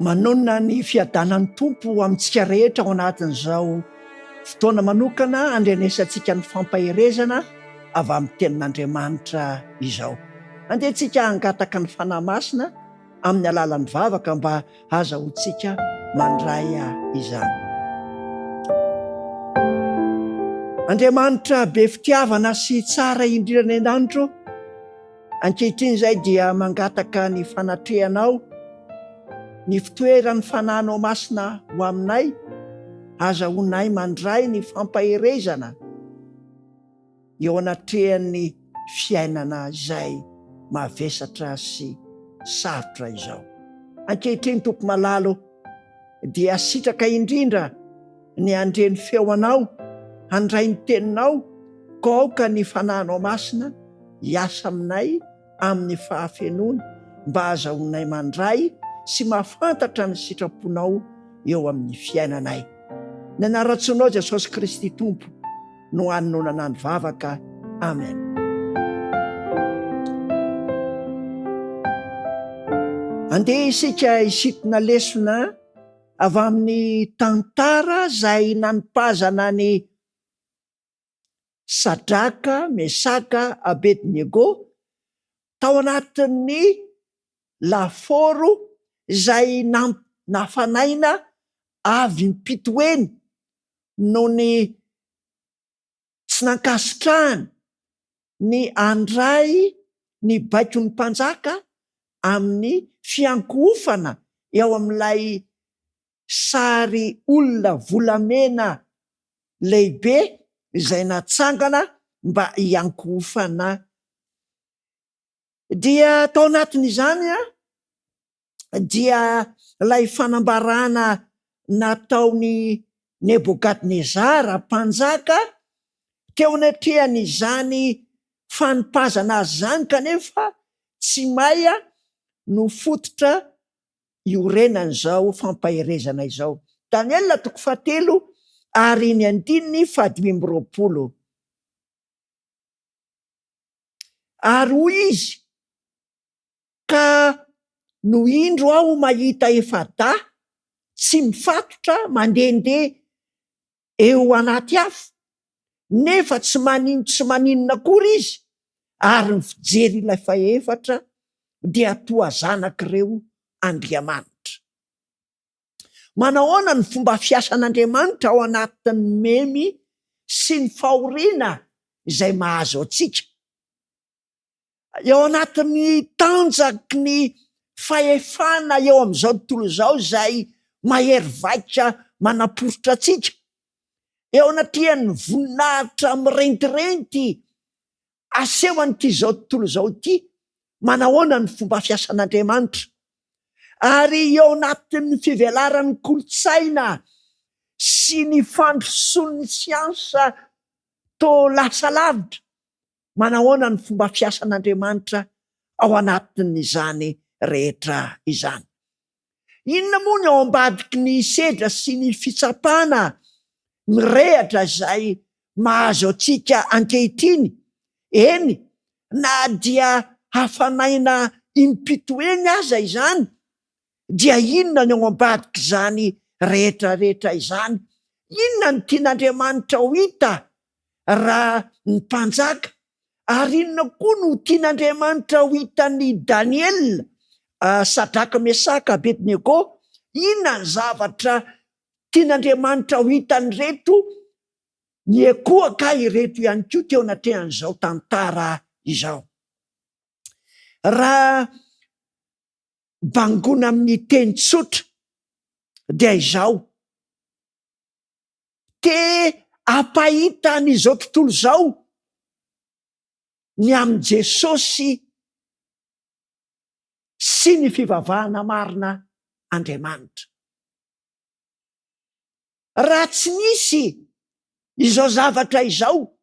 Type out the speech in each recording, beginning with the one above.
manonona ny fiadanan'ny tompo amintsika rehetra ao anatin'izao fotoana manokana andrenesantsika ny fampaherezana avy amin'ny tenin'Andriamanitra izao. Andehantsika hangataka ny fanahy masina amin'ny alalan'ny vavaka mba azahoantsika mandray izany. Andriamanitra be fitiavana sy tsara indrindra ny an-danitro, ankehitriny izay dia mangataka ny fanatrehanao, ny fitoeran'ny fanahinao masina ho aminay, azahoanay mandray ny fampaherezana eo anatrehan'ny fiainana izay mavesatra sy sarotra izao. Ankehitriny Tompo malalo dia sitraka indrindra ny andreny feonao, handray ny teninao, kaoka ny fanahinao masina hiasa aminay amin'ny fahafenony mba azahoanay mandray sy mahafantatra ny sitraponao eo amin'ny fiainanay. Ny anaran-tsoinao Jesosy Kristy Tompo no hanonana ny vavaka. Amen. Andeha isika isitona lesona avy amin'ny tantara izay nanipazana ny Sadraka, Mesaka, Abednego tao anatin'ny laforo izay nafanaina avy mpitoeny no ny tsy nankasitrahany ny andray ny baikon'ny mpanjaka amin'ny fiankohofana eo amin'ilay sary olona volamena lehibe izay natsangana mba hiankohofana. Dia tao anatin'izany dia ilay fanambarana nataony Nebokadnezara mpanjaka teo anatrehan'izany fanipazana azy izany, kanefa tsy mahay no fototra iorenan'izao fampaherezana izao. Daniela 7:5-20. Ary hoy izy, ka no indro aho mahita efada tsy mifatotra mandehandeha eo anaty afo, nefa tsy maninona akory izy, ary ny fijery ilay faefatra dia toa zanak'ireo Andriamanitra. Manahoana ny fomba fiasan'Andriamanitra ao anatin'ny memy sy ny fahoriana izay mahazo antsika, eo anatin'ny tanjaky ny fahefana eo amin'izao tontolo izao izay mahery vaika manaporotra antsika, eo anatrehan'ny voninahitra mirentirenty asehon'ity zao tontolo izao ity. Manahoana ny fomba fiasan'Andriamanitra, ary eo anatin'ny fivelaran'ny kolotsaina sy ny fandrosoan'ny siansa toa lasa lavitra, manahoana ny fomba fiasan'Andriamanitra ao anatin'izany rehetra izany. Inona moa ny ao ambadiky ny sedra sy ny fitsapana mirehatra izay mahazo antsika ankehitriny? Eny, na dia hafanaina impitoeny aza izany, dia inona ny ao ambadiky izany rehetrarehetra izany? Inona ny tian'Andriamanitra ho hita raha ny mpanjaka? Ary inona koa no tian'Andriamanitra ho hitan'ny Daniela, Sadraka, Mesaka, Abednego? Inona ny zavatra tian'Andriamanitra ho hitan'ny reto? Ny ekoaka ireto ihany koa teo anatrehan'izao tantara izao. Raha bangona amin'ny teny tsotra dia izao: te apahita n'izao tontolo izao ny amin'i Jesosy sy ny fivavahana marina Andriamanitra. Raha tsy nisy izao zavatra izao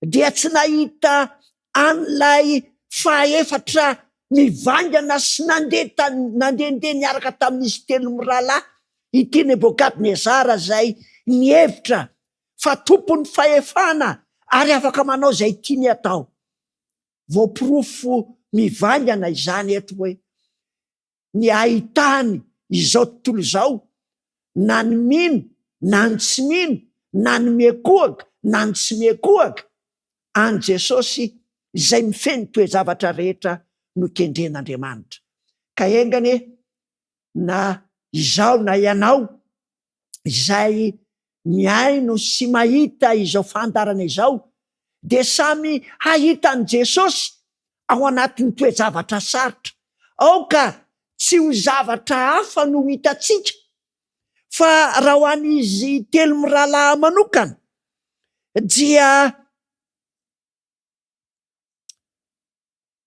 dia tsy nahita an'ilay faefatra mivangana sy nandehandeha niaraka tamin'izy telo mirahalahy ity Nebokadnezara izay nihevitra fa tompon'ny fahefana ary afaka manao izay tiany atao. Voapirofo mivangana izany eto hoe ny ahitany izao tontolo izao, na ny mino na ny tsy mino, na ny miekohaka na ny tsy miekohaka, any Jesosy izay mifeny toe-javatra rehetra no kendren'Andriamanitra. Ka engane na izao na ianao izay miaino sy mahita izao fandarana izao, de samy hahitany Jesosy ao anatin'ny toe-javatra sarotra. Aoka tsy ho zavatra hafa no hitatsika, fa raha ho an'izy telo mirahalahy manokana dia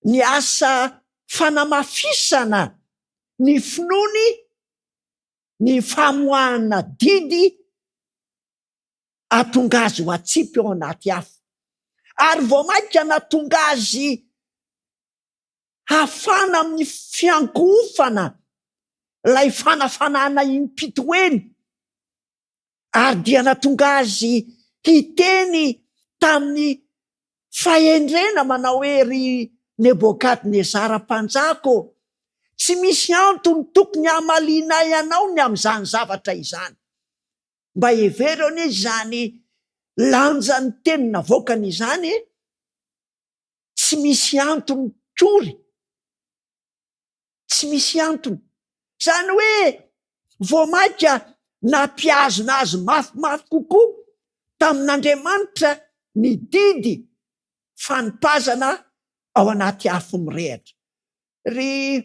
ny asa fanamafisana ny finoany, ny famoahana didy atonga azy ho atsipy ao anaty afo, ary vao mainka natonga azy hafana amin'ny fiankohofana lay fanafanana impitoeny, ary dia natonga azy hiteny tamin'ny fahendrena manao hoe ry Nebokadnezara mpanjako, tsy misy antony tokony hamaliana ianao ny amin'izany zavatra izany. Mba heverony izany lanjan'ny teny navoakany izany, tsy misy antony tsory, tsy misy antony. Zany hoe vao mainka nampiazona azy mafimafy kokoa tamin'Andriamanitra ny didy fanipazana ao anaty afo mirehatra. Ry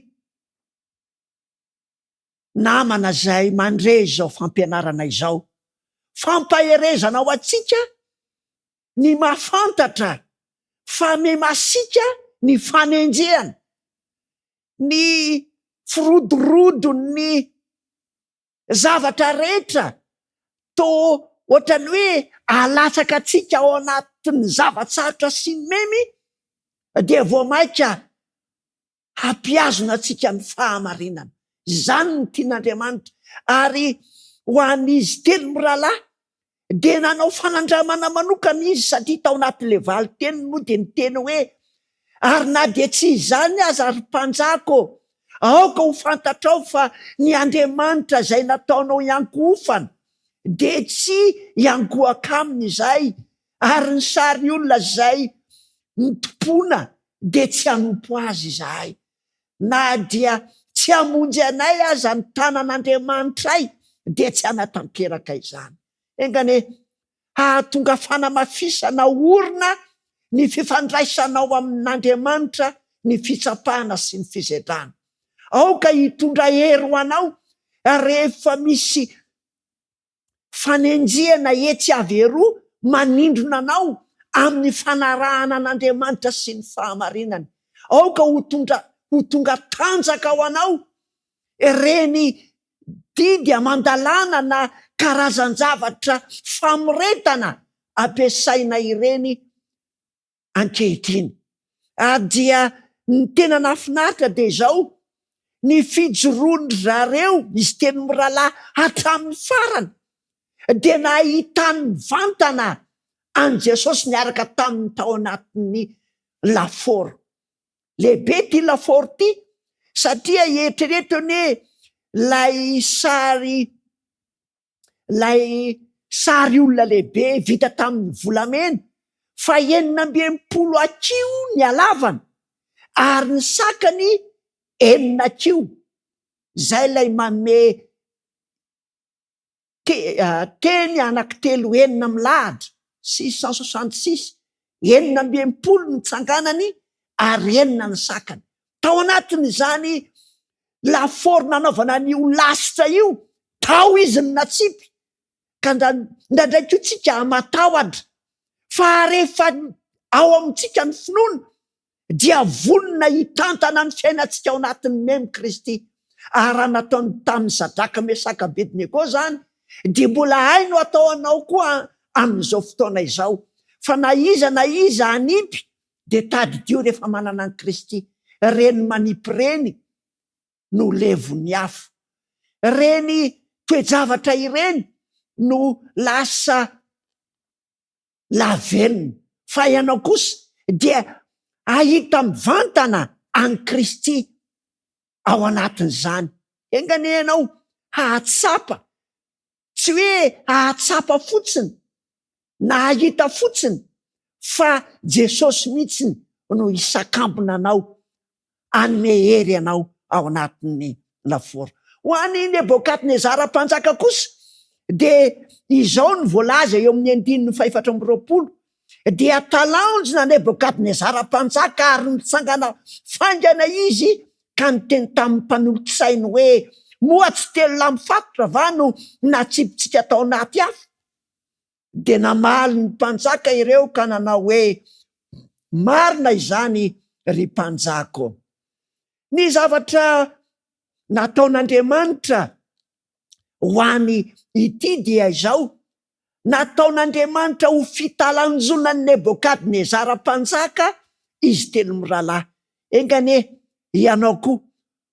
namana zay mandre izao fampianarana izao, fampaherezana ao atsika ny mahafantatra fa memasika ny fanenjehana, ny firodorodon'ny zavatra rehetra to ohatrany hoe alatsaka atsika ao anatin'ny zavatsarotra sy ny memy, dia vao mainka hampiazona atsika ny fahamarinana. Zany no tian'Andriamanitra. Ary ho an'izy telo mirahalahy de nanao fanandramana manokana izy, satria tao anatin'le valo teny moa de niteny hoe, ary na de tsy izany aza ary mpanjako, aoka ho fantatrao fa ny Andriamanitra zay nataonao iankohofana de tsy iangohaka aminy izay, ary ny sary olona zay nitompona de tsy hanompo azy izahay. Na dia tsy hamonjy anay aza ny tanan'Andriamanitray de tsy hanatanteraka izany. Engane hahatonga fanamafisana orina ny fifandraisanao amin'Andriamanitra, ny fitsapahana sy ny fizedrana. Aoka hitondra hery ho anao rehefa misy fanenjehana etsy avy eroa manindrona anao amin'ny fanarahana an'Andriamanitra sy ny fahamarinany. Aoka ho tonga tanjaka ho anao reny didy amandalana na karazan-javatra famoretana ampiasaina ireny ankehitriny. Dia ny tena nafinaritra de zao, ny fijoroany zareo izy teny mirahalahy hatramin'ny farany de nahitany vantana an Jesosy niaraka taminy tao anatin'ny laforo. Lehibe ty laforo ty, satria eritreretony hoe lay sary olona lehibe vita tamin'ny volamena, fa 900 kilo ny alavany ary ny sakany 9 kilo. Zay lay manome teny anankitelo enina milahatra 666, 900 ny tsanganany ary 9 ny sakany. Tao anatin' izany laforo nanaovana an'io lasitra io, tao izy ny natsipy, ka ndraindraiky io tsika matahotra, fa rehefa ao amintsika ny finoana dia vonona hitantana ny fiainantsika ao anatin'ny memy Kristy. Ary raha nataony tamin'ny Sadraka, Mesaka, Abednego zany, dia mbola hay no atao anao koa amin'izao fotoana izao. Fa na iza hanipy de tadidio rehefa manana an Kristy. Reny manipy reny no levon'ny afo, reny toe-javatra ireny no lasa lavelona. Fa ianao kosa dia ahita mivantana an Kristy ao anatin'izany. engany ianao hahatsapa, tsy hoe hahatsapa fotsiny na hahita fotsiny, fa Jesosy mihitsiny no hisakambona anao, anome hery anao ao anatin'ny laforo. Ho an'ny Nebokadnezara mpanjaka kosa de izao ny voalaza eo amin'ny 420 dia talaonjona Nebokadnezara mpanjaka ary nitsangana faingana izy ka niteny tamin'ny mpanolotsainy hoe moa tsy telo lahy mifatotra va no natsipitsika atao anaty afo? De namaly ny mpanjaka ireo ka nanao hoe marina izany ry mpanjako. Ny zavatra nataon'Andriamanitra ho any ity dia izao: nataon'Andriamanitra ho fitalanjonan'ny Nebokadnezara mpanjaka izy telo mirahalahy. Engane ianao koa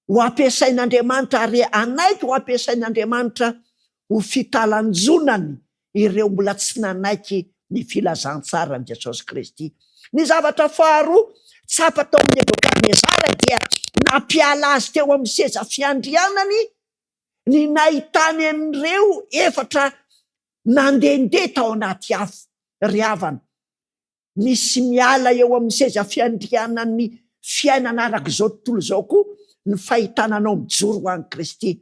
ho ampiasain'Andriamanitra, ary anaiky ho ampiasain'Andriamanitra ho fitalanjonany ireo mbola tsy nanaiky ny filazantsara ny Jesosy Kristy. Ny zavatra faharoa tsapa tao amin'ny Nebokadnezara dia nampiala azy teo amin'ny seza fiandrianany ny nahitany an'ireo efatra nandehandeha tao anaty afo ry havana. Misy miala eo amin'ny seza fiandrianany fiainana arak'izao tontolo zao koa ny fahitananao mijoro ho an'i Kristy.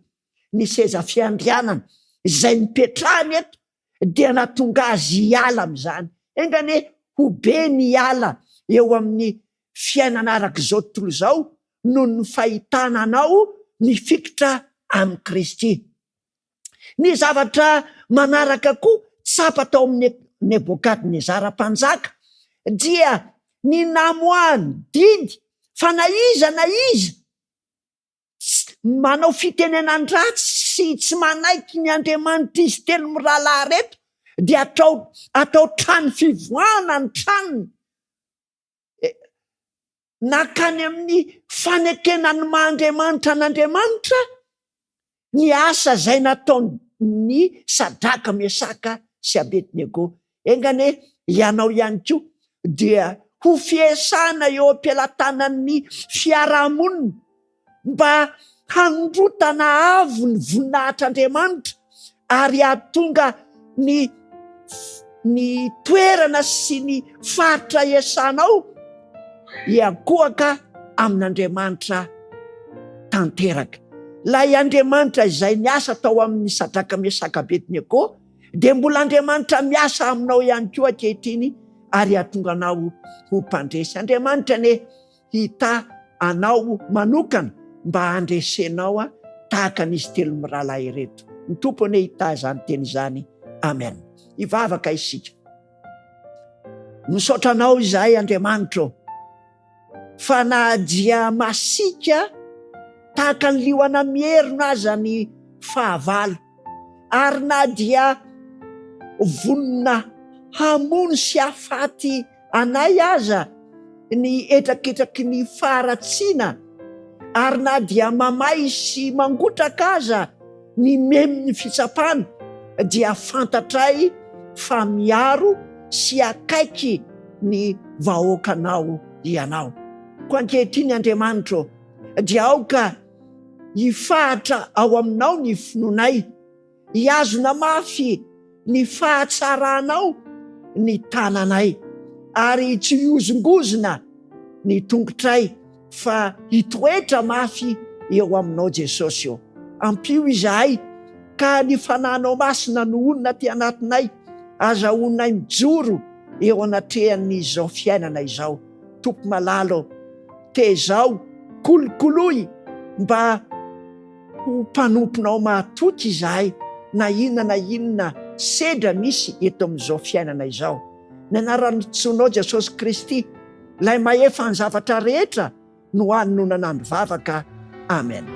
Ny seza fiandrianana izay mipetrahany eto dia natonga azy hiala am'izany. Engane ho be ny ala eo amin'ny fiainana arak'izao tontolo zao noho ny fahitananao ny fikitra amin'i Kristy. Ny zavatra manaraka koa tsapa tao amin'ny Nebokadnezara mpanjaka dia ny namoahany didy fa na iza manao fitenenandratsy sy tsy manaiky ny Andriamanitra izy telo mirahalahy reto dia atao trano fivoahana ny tranony, nakany amin'ny fanekenany maha-Andriamanitra n'Andriamanitra ny asa zay nataony Sadraka, Mesaka sy Abednego. Engane ianao ihany koa dia ho fiesana eo am-pelatanan'ny fiarahamonina mba handrotana avo ny voninahitr'Andriamanitra ary ahatonga ny toerana sy ny faritra iasanao hiankohaka amin'Andriamanitra tanteraka. Lay Andriamanitra izay niasa tao amin'ny Sadraka, Mesaka, Abednego de mbola Andriamanitra miasa aminao ihany koa ankehitriny ary ahatonga anao ho mpandresy. Andriamanitra ne hita anao manokana mba handresenao tahaka n'izy telo mirahalahy ireto. Ny tompony hita izany teny izany. Amen. Ivavaka isika. Misaotra anao izahay Andriamanitra fa na dia masika tahaka ny liona mierina aza ny fahavalo, ary na dia vonona hamono sy hafaty anay aza ny etraketraky ny faharatsiana, ary na dia mamay sy mangotraka aza ny memy fitsapana, dia fantatray fa miaro sy akaiky ny vahoakanao ianao. Ko ankehitriny Andriamanitra dia aoka hifahatra ao aminao ny finoanay, hiazona mafy ny fahatsaranao ny tananay, ary tsy hiozongozona ny tongotray fa hitoetra mafy eo aminao Jesosy eo. Ampio izahay ka ny fananao masina no onona ty anatinay azahoanay mijoro eo anatrehan'izao fiainana izao. Tompo malalo, tezao, kolokoloy mba ho mpanomponao mahatoky izahay na inona sedra misy eto amin'izao fiainana izao. Ny anaran'ny tsonao Jesosy Kristy, lay mahefa ny zavatra rehetra no hany no nanandro vavaka. Amen.